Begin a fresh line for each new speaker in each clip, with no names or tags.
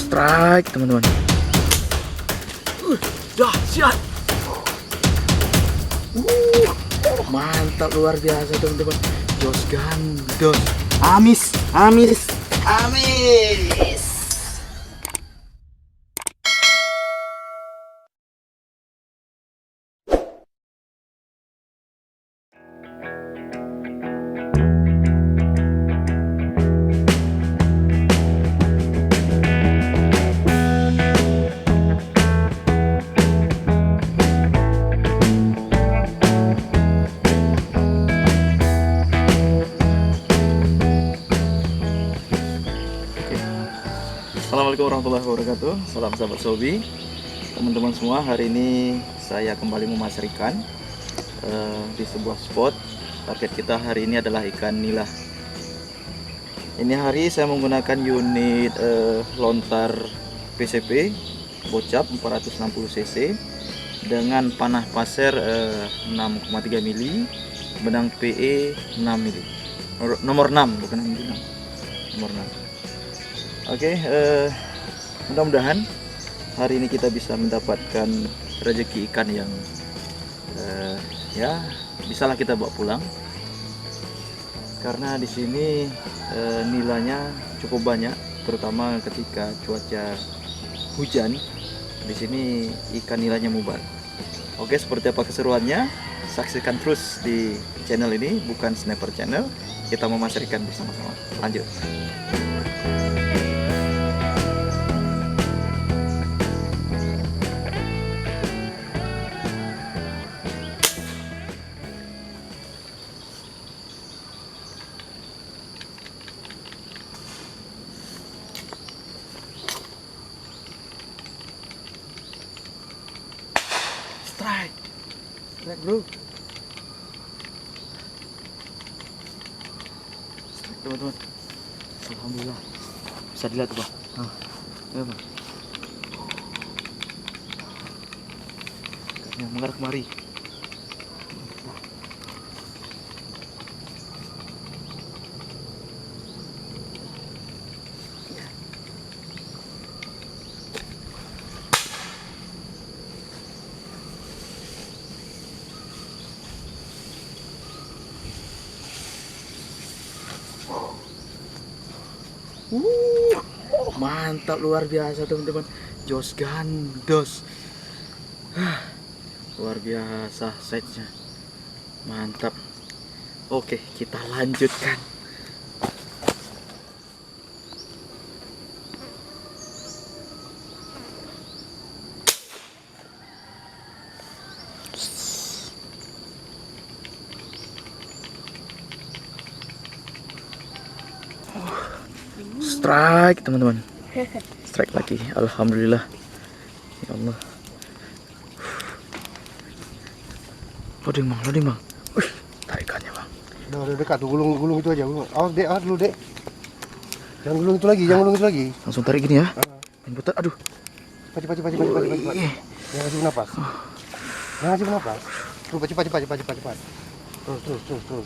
Strike teman-teman. Dahsyat. Mantap, luar biasa teman-teman. Jos gandos. Amis. Assalamualaikum warahmatullahi wabarakatuh. Salam sahabat Sobi, teman-teman semua. Hari ini saya kembali memasar ikan di sebuah spot. Target kita hari ini adalah ikan nila. Ini hari saya menggunakan unit lontar PCP bocap 460 cc dengan panah pasir 6,3 mili, benang PE 6 mili. Nomor 6, bukan mili, nomor 6. Oke, mudah-mudahan hari ini kita bisa mendapatkan rezeki ikan yang ya bisalah kita bawa pulang. Karena di sini nilainya cukup banyak, terutama ketika cuaca hujan. Di sini ikan nilainya mubar. Oke, seperti apa keseruannya? Saksikan terus di channel ini, bukan Sniper Channel. Kita memasar ikan bersama-sama. Lanjut. Strike bro. Strike teman-teman. Alhamdulillah. Bisa dilihat tuh bang. Ya bang. Ikannya mengarah kemari. Mantap, luar biasa teman-teman. Jos gandos. Luar biasa size-nya. Mantap. Oke, kita lanjutkan. Strike teman-teman. Strike lagi. Alhamdulillah. Ya Allah. Loading bang. Tarikannya bang.
Udah dekat tuh, gulung itu aja. Awas dek, dulu dek. Jangan gulung itu lagi,
Langsung tarik gini ya. Main putar. Aduh.
Cepat. Jangan kasih nafas. Cepat. Terus.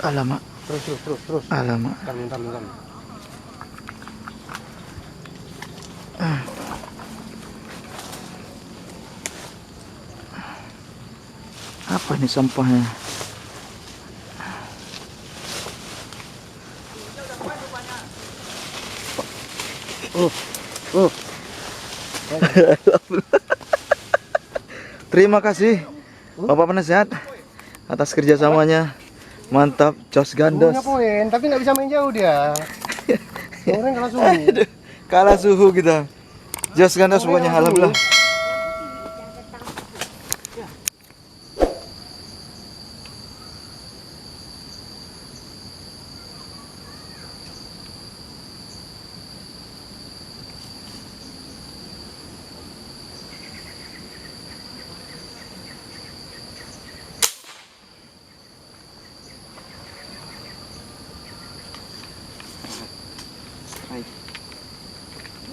Alamak.
Terus.
Alamak.
Bentar.
Apa ini sampahnya? Terima kasih Bapak Penasihat atas kerjasamanya. Mantap, jos gandos.
Punya poin, tapi nggak bisa main jauh dia. Orang kalah suhu.
Kalah suhu kita. Jos gandos pokoknya, alhamdulillah.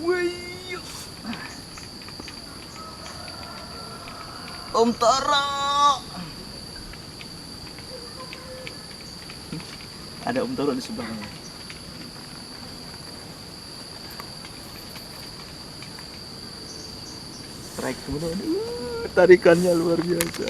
Wih, Om Tara. Ada Om Tara di sebelahnya. strike teman-teman. Tarikannya luar biasa.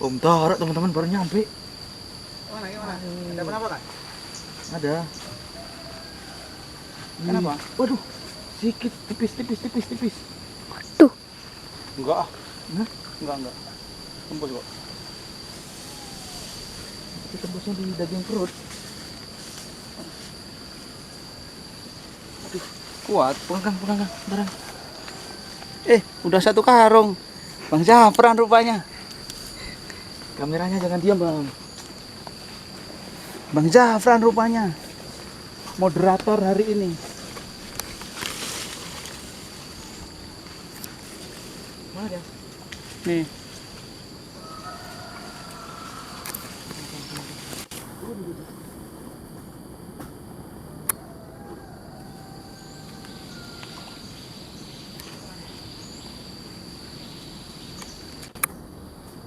Om Tara teman-teman baru nyampe.
Gimana? Ada apa kan?
Ada.
Kenapa?
Waduh, sedikit tipis.
Enggak ah.
Hah?
Enggak. Tembus kok.
Itu tembusnya di daging perut.
Kuat.
Pegang, barang.
Udah 1 karung. Bang Zafran rupanya.
Kameranya jangan diam bang.
Bang Zafran rupanya. Moderator hari ini.
Mana dia?
Nih.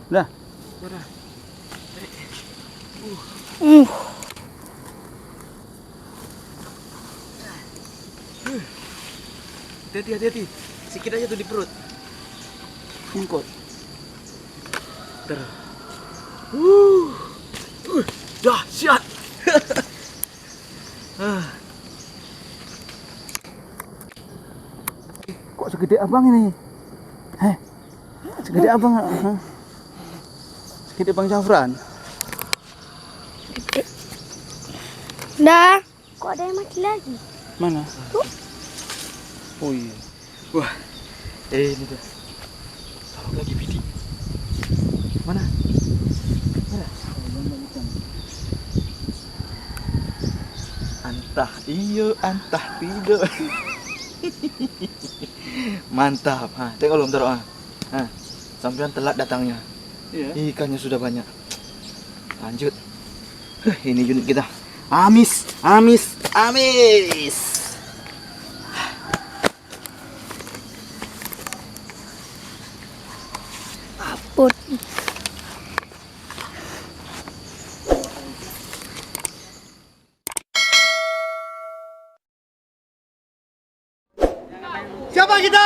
Dah.
Hati-hati. Sikit aja tuh di perut.
Nyangkut.
Dahsyat.
Kok segede abang ini? Segede abang. Hah? Segede Bang Zafran.
Dah, kok ada yang mati lagi?
Mana? Oh iya.
Wah, ini tuh. Taruh lagi bidi. Mana? Antah iyo, antah tidak. Mantap. Tengok belum taruh. Sampean telat datangnya.
Iya.
Ikannya sudah banyak. Lanjut. Ini unit kita. Amis.
Put.
Siapa kita?